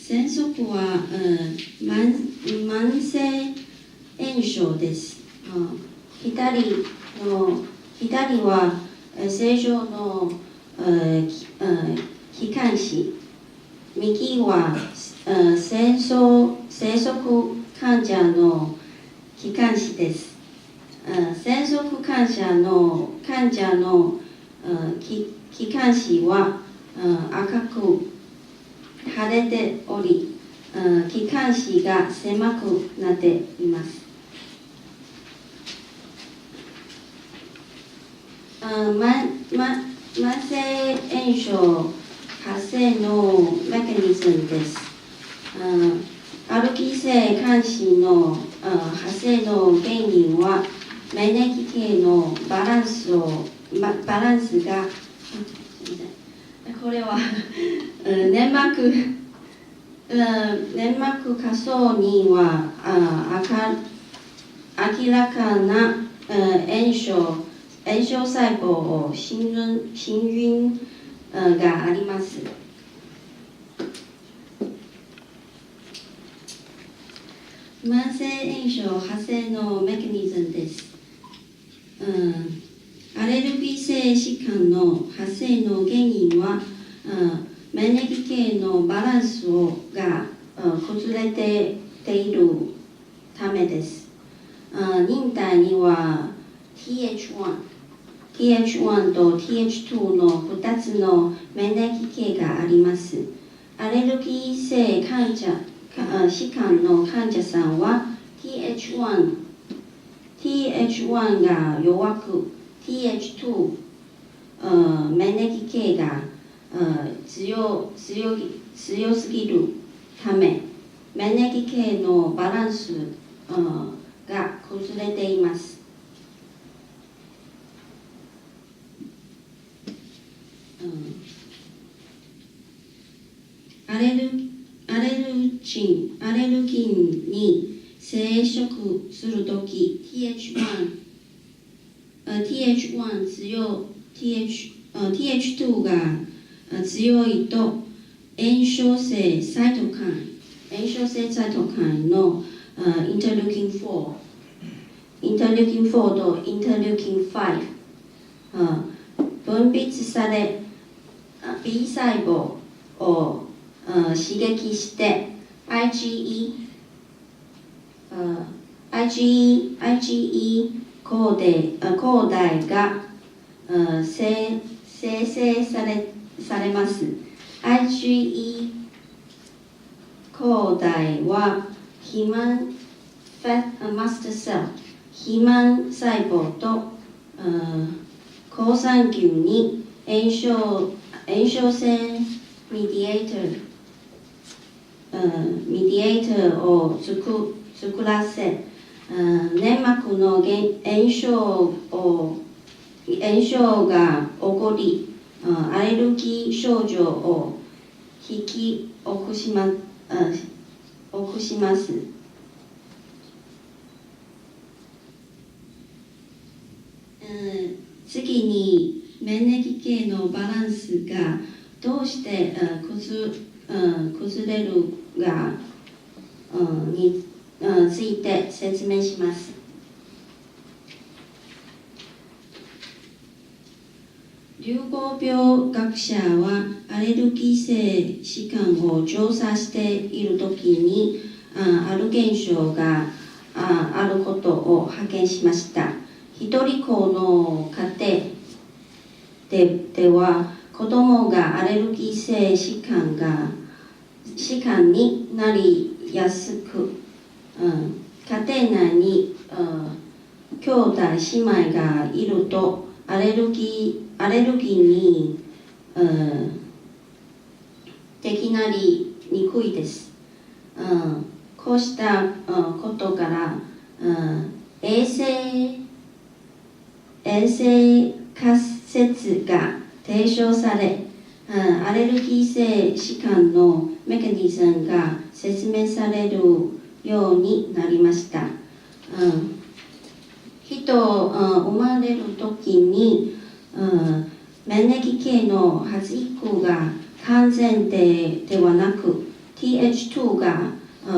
喘息は、慢性炎症です。左は正常の気管支、右は生息患者の気管支です。生息患者の気管支は赤く腫れており、気管支が狭くなっています。慢性炎症発生のメカニズムです。アレルギー性肝心の発生の原因は免疫系のバランスがこれは粘膜下層には明らかな炎症細胞を浸潤があります。慢性炎症発生のメカニズムです。アレルギー性疾患の発生の原因は免疫系のバランスが崩れているためです。人体には TH1 と TH2 の2つの免疫系があります。アレルギー性疾患の患者さんは TH1 が弱く TH2 免疫系が強すぎるため免疫系のバランスが崩れています。アレルギンに接触するとき TH1 強 TH2 が強いと炎症性サイトカインのインターリューキン4とインターリューキン5分泌され B 細胞を刺激して IgE 抗体が生成されます。IgE 抗体は肥満マスターセル、肥満細胞と好酸球に炎症性ミディエーターを作らせ、粘膜の炎症が起こり、アレルギー症状を引き起こします。次に免疫系のバランスがどうして崩れるかについて説明します。流行病学者はアレルギー性疾患を調査しているときにある現象があることを発見しました。一人っ子の家庭では子どもがアレルギー性疾患になりやすく、家庭内に兄弟姉妹がいるとアレルギーに的なりにくいです。こうしたことから衛生仮説が提唱され、アレルギー性疾患のメカニズムが説明されるようになりました。人生まれるときに免疫系の発育が完全ではなく T TH2 が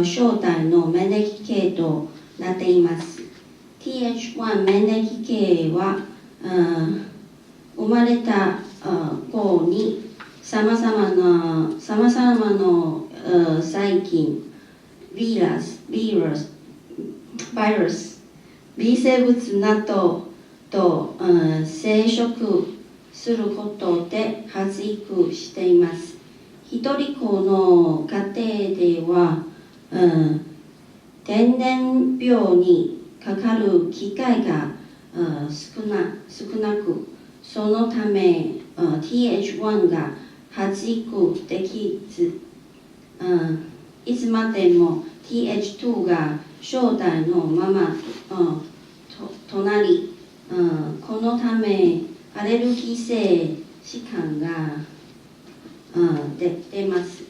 正体の免疫系となっています。TH1 免疫系は生まれた後にさまざまな細菌、ウイルス、微生物などと生殖することで発育しています。一人っ子の家庭では、天然病にかかる機会が少なく、そのため TH1 が発育できず、いつまでも TH2 が正体のままとなり、このためアレルギー性疾患が出ます。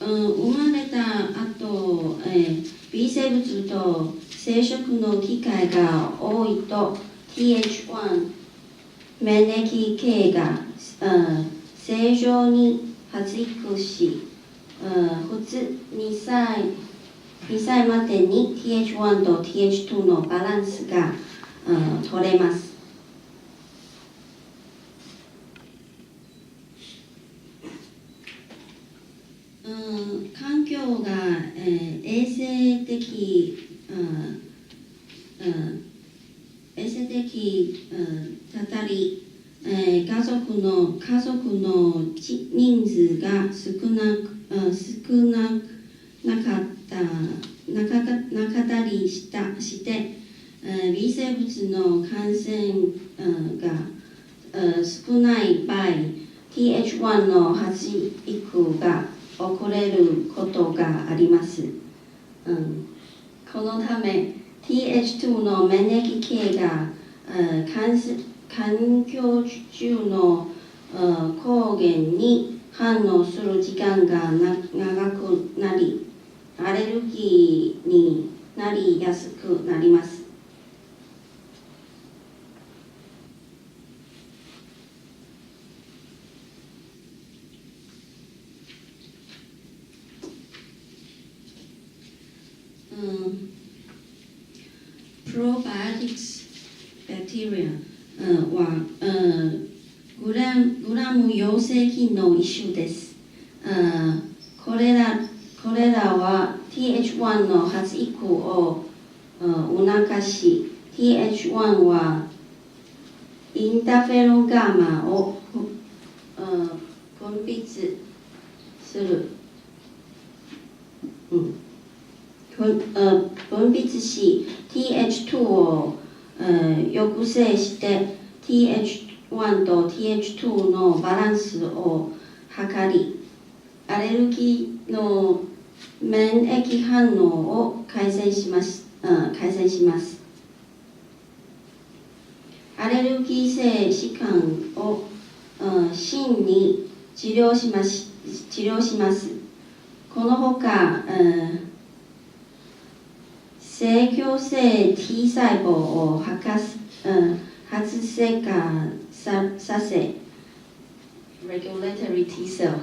生まれた後、微生物と生殖の機会が多いと TH1 免疫系が正常に発育し、普通2歳までに TH1 と TH2 のバランスが取れます。環境が衛生的たたり、家族の人数が少なかったりして、微生物の感染が少ない場合、TH1 の発育が遅れることがあります。このため TH2 の免疫系が環境中の抗原に反応する時間が長くなり、アレルギーになりやすくなります。プロバイオティクスバクテリアはグラム陽性菌の一種です。これらは TH1 の発育を促し、TH1 はインターフェロンガンマを分泌する。分泌し TH2 を抑制して TH1 と TH2 のバランスを測り、アレルギーの免疫反応を改善します。アレルギー性疾患を真に治療します。このほか制御性 T 細胞を活性化させ regulatory T cell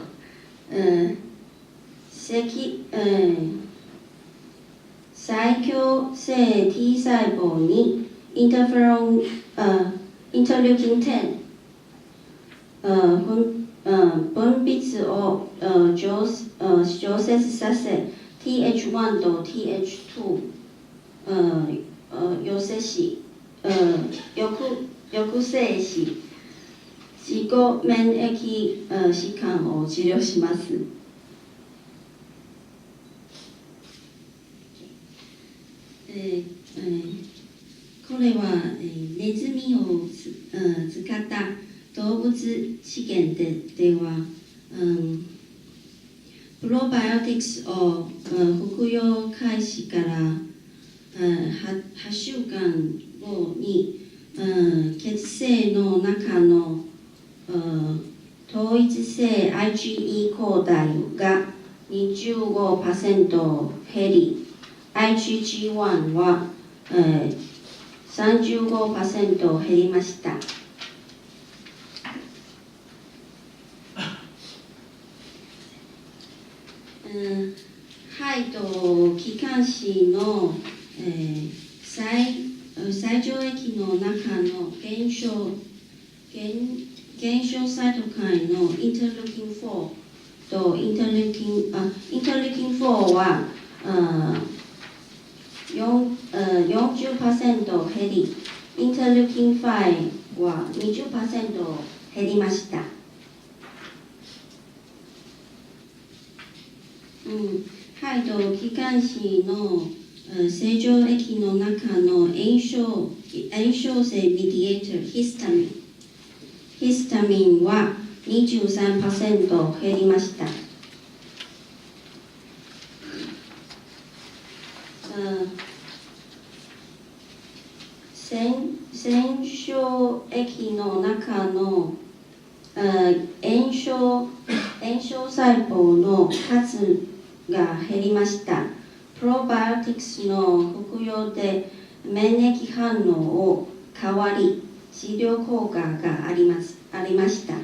最強性 T 細胞にインターリュキン10分泌を調節させ TH1 と TH2抑制し自己免疫疾患を治療します。これはネズミを使った動物試験では、プロバイオティクスを服用開始から8週間後に血清の中の統一性 IgE 抗体が25% 減り、IgG1 は、35% 減りました。肺と気管支の、最上液の中の減少サイトカインのインタールキン4とインタールキン4は40% 減り、インタールキン5は 20% 減りました。肺と気管支の正常液の中の炎症性メディエーターヒスタミンは 23% 減りました。染症液の中の炎症細胞の数が減りました。プロバイオティクスの服用で免疫反応を変わり、治療効果がありました。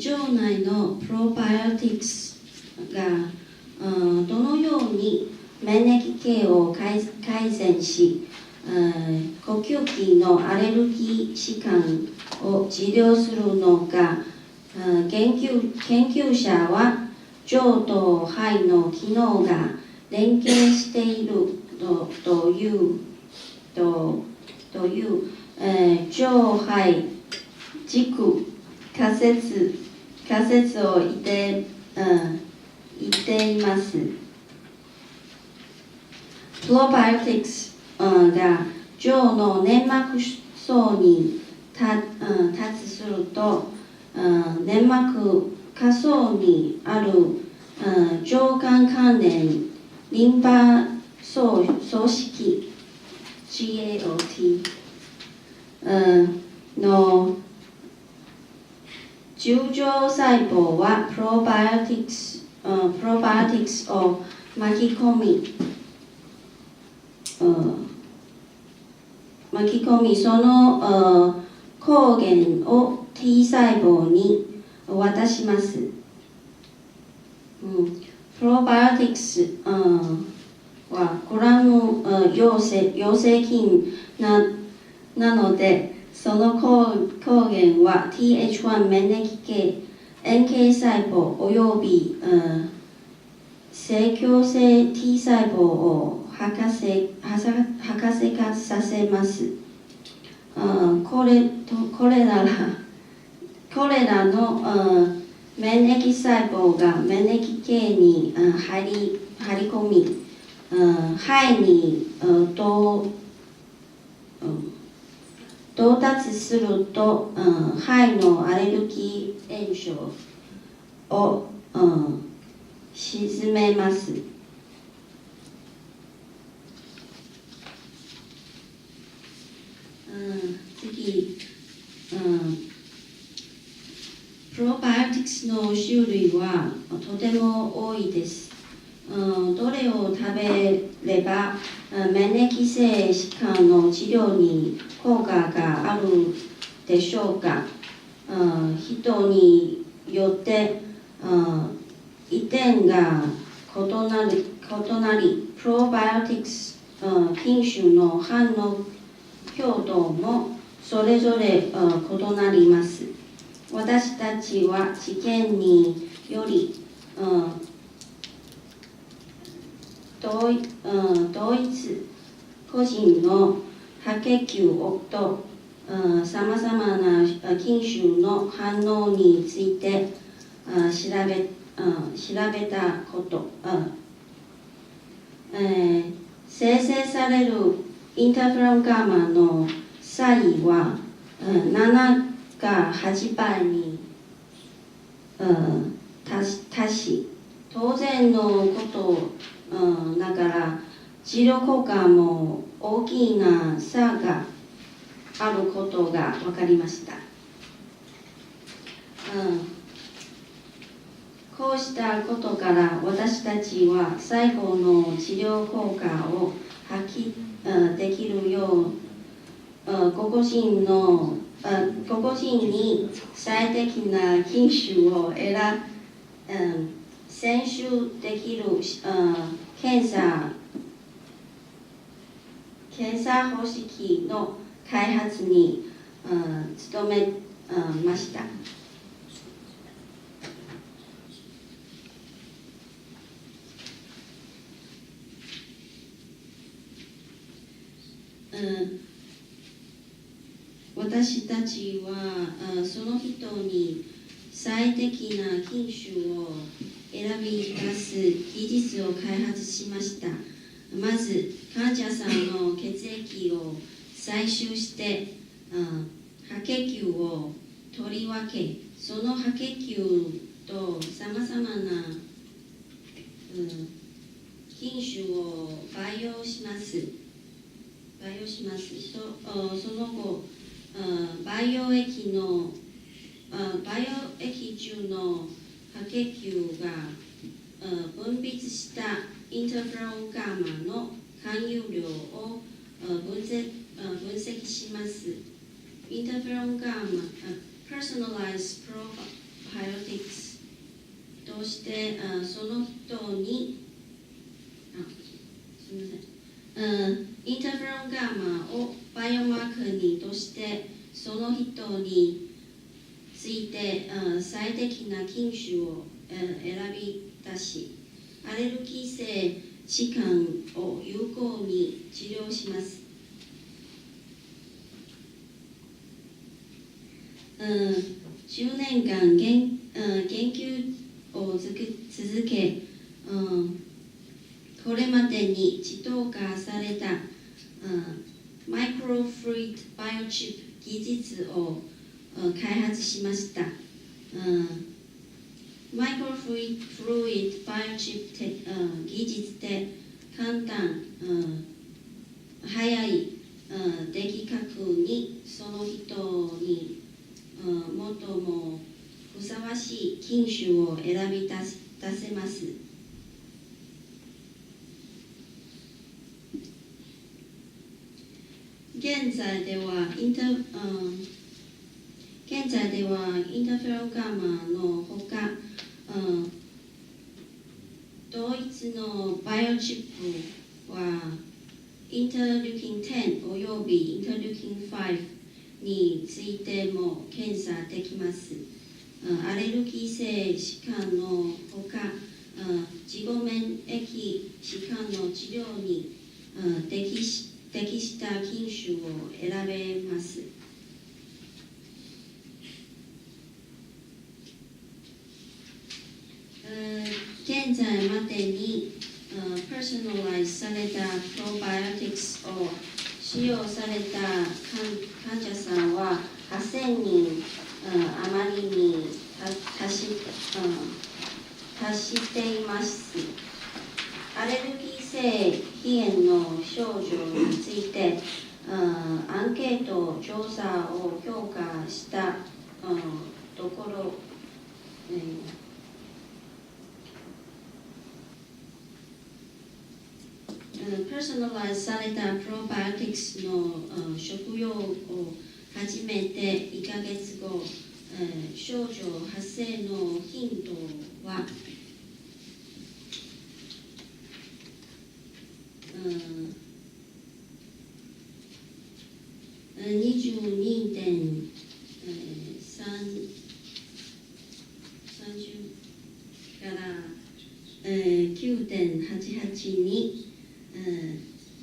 腸内のプロバイオティクスがどのように免疫系を改善し、呼吸器のアレルギー疾患を治療するのか、研究者は腸と肺の機能が連携しているという腸肺軸仮説を言っています。プロバイオティクスが腸の粘膜層に達すると、粘膜下層にある腸管関連リンパ組織 GAOT の柱状細胞はプロバイオティクスを巻き込み、その抗原を T 細胞に渡します。プロバイオティクスはコラム陽性菌なので、その抗原は TH1 免疫系 NK 細胞および正強性 T 細胞を活性化させます。これらの免疫細胞が免疫系に入り込み、肺に到達すると、肺のアレルギー炎症を鎮めます。次、プロバイオティクスの種類はとても多いです。どれを食べれば免疫性疾患の治療に効果があるでしょうか。人によって遺伝が異なり、プロバイオティクス菌種の反応強度もそれぞれ異なります。私たちは知見により同一個人の白血球とさまざまな菌種の反応について調べたこと、生成されるインターフェロンガンマの差異は7が8倍に達し、当然のことながら治療効果も大きな差があることが分かりました。こうしたことから私たちは最後の治療効果を発揮できるよう、個々人に最適な品種を選取できる検査方式の開発に努めました。私たちはその人に最適な品種を選び出す技術を開発しました。まず患者さんの血液を採取して白血球を取り分け、その白血球とさまざまな品種を培養します。その後、培養液中の白血球が分泌したインターフェロンガンマの含有量を分析します。インターフェロンガンマ、Personalized Probiotics としてその人にインターフェロンガンマをバイオマーカーにとしてその人について最適な品種を選び出し、アレルギー性疾患を有効に治療します。10年間研究を続け、これまでに自動化されたマイクロフルイッドバイオチップ技術を開発しました。マイクロフルイッドバイオチップ技術で簡単、早い的確にその人に最もふさわしい品種を選び出せます。現在ではインターフェロンガンマのほか、同一のバイオチップはインターリュキン10およびインターリュキン5についても検査できます。アレルギー性疾患のほか、自己免疫疾患の治療に適した品種を選べます。現在までにパーソナライズされたプロバイオティクスを使用された患者さんは8000人余りに達しています。アレルギー性皮炎の症状についてアンケート調査を強化したところ、パーソナライズされたプロバイオティクスの食用を始めて1ヶ月後、症状発生の頻度は22.30から9.88に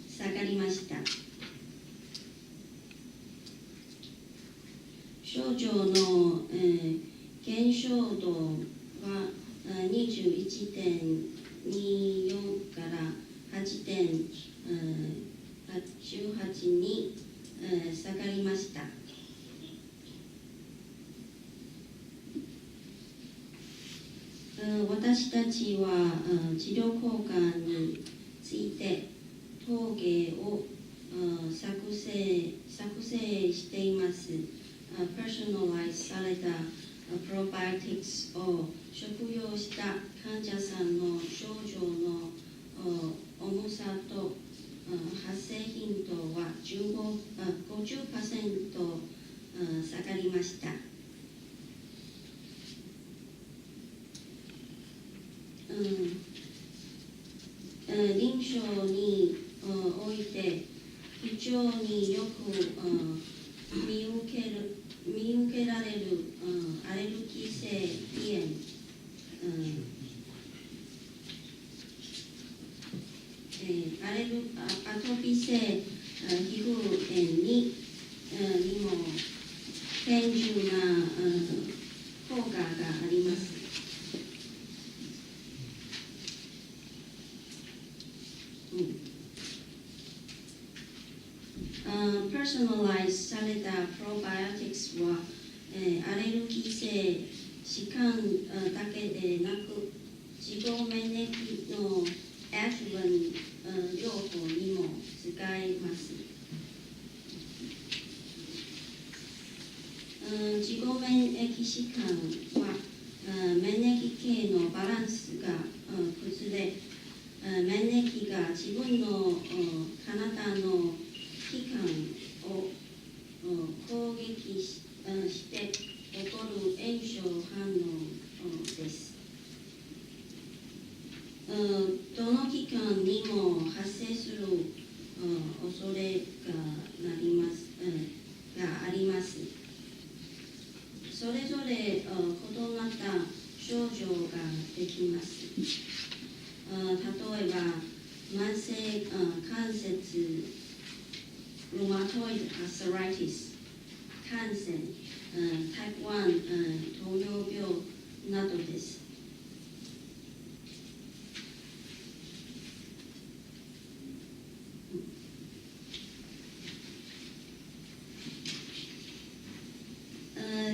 下がりました。症状の減少度は21.24から8.18に下がりました。私たちは治療効果について統計を作成しています。Personalized されたプロバイオティクスを食用した患者さんの症状の重さと発生頻度は50% 下がりました。臨床において非常によく見受けられるアレルギー性鼻炎、アトピー性皮膚炎にも顕著な効果があります。Personalized されたプロバイオティクスは、アレルギー性疾患だけでなく自己免疫のアジュバン療法にも使えます。自己免疫疾患は免疫系のバランスが崩れ、免疫が自分の体の器官を攻撃して起こる炎症反応です。どの器官にも発生する恐れがあります。それぞれ異なった症状ができます。例えば、慢性関節ルマトイドアスライティス、感染、タイプ1、糖尿病などです。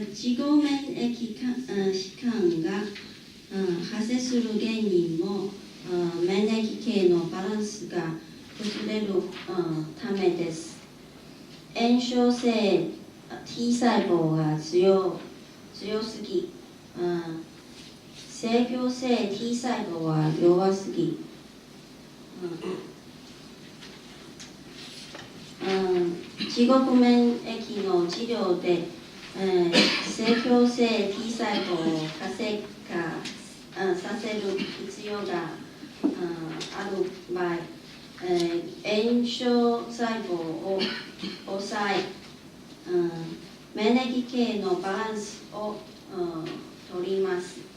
自己免疫疾患が発生する原因も免疫系のバランスが崩れるためです。炎症性 T 細胞が強すぎ、制御性 T 細胞は弱すぎ、自己免疫の治療で制御性 T 細胞を活性化させる必要がある場合、炎症細胞を抑え、免疫系のバランスを取ります。